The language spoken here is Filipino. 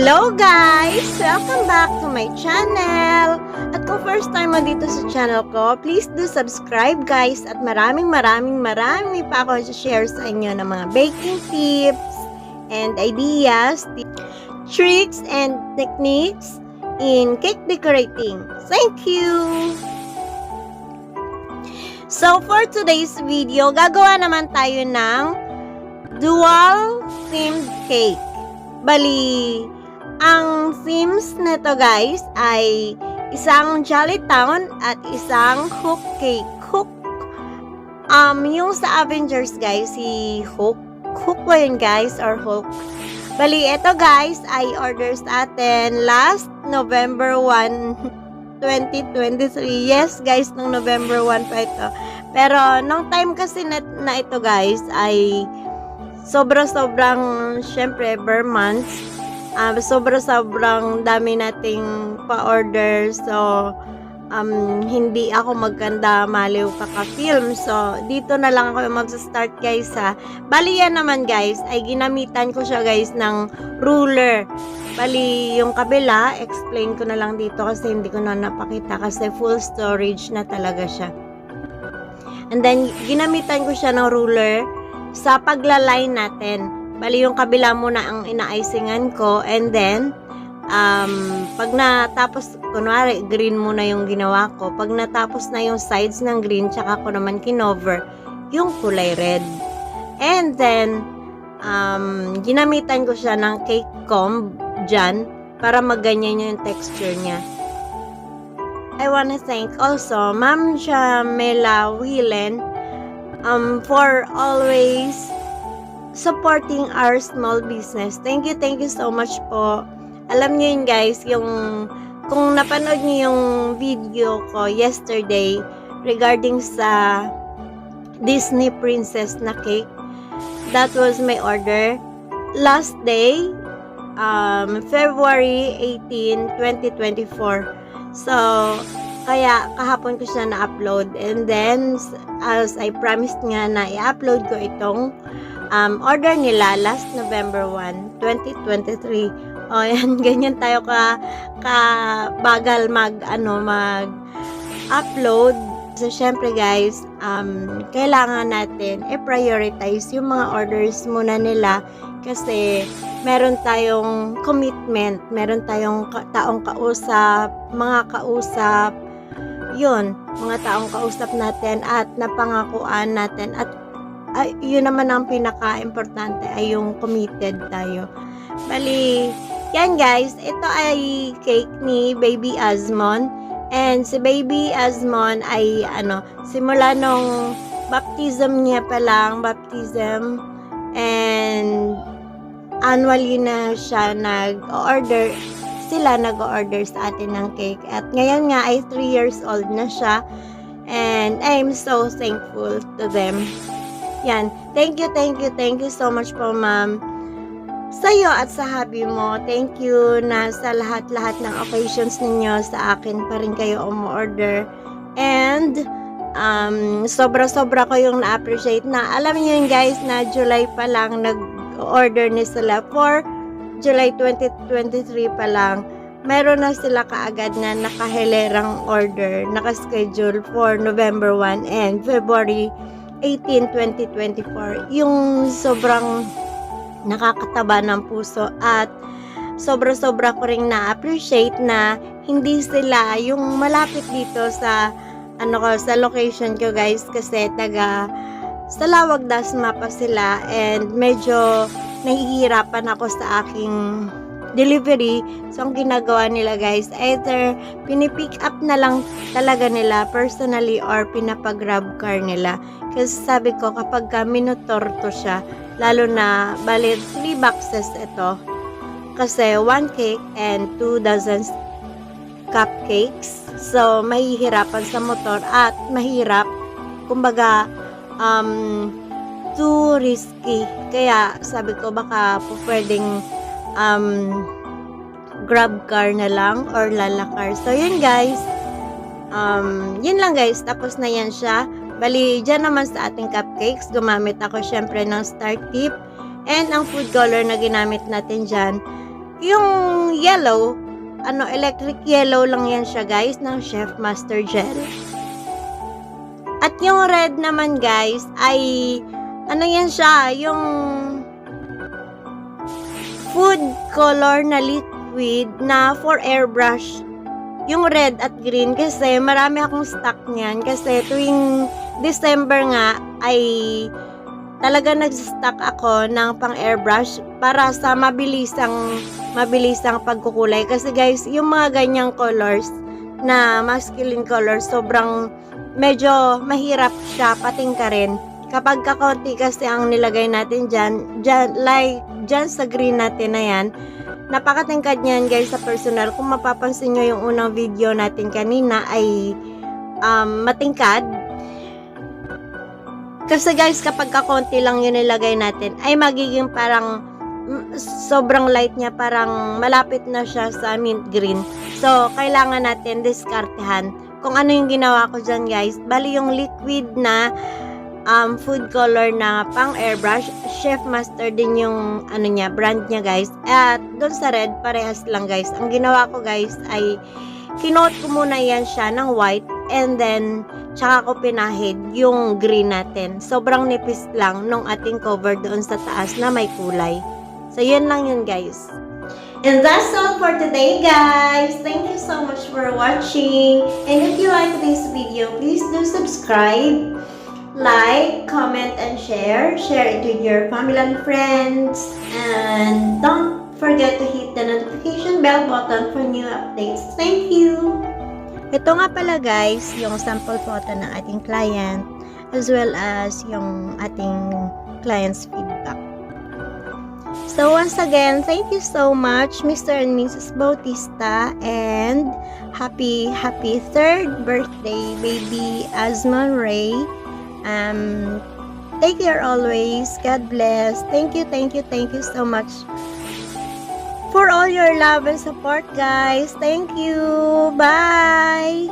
Hello guys! Welcome back to my channel! At kung first time mo dito sa channel ko, please do subscribe guys at maraming pa ako share sa inyo ng mga baking tips and ideas, tricks and techniques in cake decorating. Thank you! So for today's video, gagawa naman tayo ng dual themed cake. Bali, ang themes nito guys ay isang Jollytown at isang Hook cake. Hook, yung sa Avengers guys, si Hook. Hook ba yun guys, or Hulk? Bali, ito guys ay orders atin last November 1, 2023. Yes guys, nung November 1 pa ito. Pero, nung time kasi na ito guys ay sobrang syempre per month, sobrang dami nating pa-order, so hindi ako maganda maliw kaka-film, so dito na lang ako mag-start guys ha. Bali yan naman guys ay ginamitan ko siya guys ng ruler. Bali yung kabila explain ko na lang dito kasi hindi ko na napakita kasi full storage na talaga siya. And then ginamitan ko siya ng ruler sa pagla-line natin. Bali yung kabila muna ang ina-icingan ko, and then pag natapos, kunwari green muna yung ginawa ko, pag natapos na yung sides ng green, tsaka ko naman kinover yung kulay red. And then ginamitan ko siya ng cake comb dyan para magganyan yung texture niya. I wanna thank also Ma'am Jamela Whelan for always supporting our small business. Thank you so much po. Alam niyo yun guys, kung napanood niyo yung video ko yesterday regarding sa Disney Princess na cake, that was my order last day, February 18, 2024. So, kaya kahapon ko siya na-upload, and then as I promised nga na i-upload ko itong order nila last November 1, 2023. O yan, ganyan tayo bagal mag-upload. So syempre guys, kailangan natin i-prioritize yung mga orders muna nila kasi meron tayong commitment, meron tayong taong kausap, mga taong kausap natin at napangakuan natin, at yun naman ang pinaka-importante ay yung committed tayo. Bali, yan guys, ito ay cake ni Baby Azmon, and si Baby Azmon ay simula nung baptism niya pa lang, and annually na siya nag-order sa atin ng cake, at ngayon nga ay 3 years old na siya, and I'm so thankful to them. Yan, thank you so much po ma'am sa'yo at sa hubby mo. Thank you na sa lahat ng occasions ninyo sa akin pa rin kayo umu-order, and sobra ko yung na-appreciate na, alam niyo yun guys, na July pa lang nag-order ni sila, for July 2023 pa lang meron na sila kaagad na nakahelerang order, nakaschedule for November 1 and February 18, 2024. Yung sobrang nakakataba ng puso, at sobra ko ring na-appreciate na hindi sila yung malapit dito sa sa location ko guys, kasi sa Lawag Dasma pa sila, and medyo nahihirapan ako sa aking delivery. So ang ginagawa nila guys, either pinipick up na lang talaga nila personally or pinapag-grab car nila. Kasi sabi ko, kapag minutorto siya, lalo na bali 3 boxes ito, kasi 1 cake and 2 dozen cupcakes, so mahihirapan sa motor at mahirap, kumbaga too risky. Kaya sabi ko, baka pwedeng grab car na lang or lalakar. So yun guys, yun lang guys, tapos na yan siya. Bali, dyan naman sa ating cupcakes, gumamit ako syempre ng star tip, and ang food color na ginamit natin dyan Yung yellow, electric yellow lang yan siya guys, ng Chef Master Gel. At yung red naman guys, ay, yan siya, yung food color na liquid na for airbrush. Yung red at green kasi marami akong stock niyan kasi tuwing December nga ay talaga nag-stock ako ng pang airbrush para sa mabilisang pagkukulay kasi guys yung mga ganyang colors na masculine colors sobrang medyo mahirap siya patingkarin kapag kakonti kasi ang nilagay natin dyan sa green natin na yan. Napakatingkad niyan guys sa personal. Kung mapapansin nyo yung unang video natin kanina ay matingkad. Kasi guys kapag kakonti lang yun nilagay natin ay magiging parang sobrang light niya, parang malapit na siya sa mint green. So kailangan natin diskartehan kung ano yung ginawa ko dyan guys. Bali yung liquid na food color na pang airbrush, Chef Master din yung brand niya guys. At doon sa red parehas lang guys. Ang ginawa ko guys ay kinoat ko muna yan siya ng white and then tsaka ko pinahid yung green natin. Sobrang nipis lang nung ating cover doon sa taas na may kulay. So yun lang yun guys. And that's all for today guys. Thank you so much for watching. And if you like this video, please do subscribe. Like, comment, and share. Share it with your family and friends. And don't forget to hit the notification bell button for new updates. Thank you! Ito nga pala guys, yung sample photo ng ating client as well as yung ating client's feedback. So once again, thank you so much Mr. and Mrs. Bautista and happy 3rd birthday baby Asman Ray. Take care always. God bless. Thank you so much for all your love and support, guys. Thank you. Bye.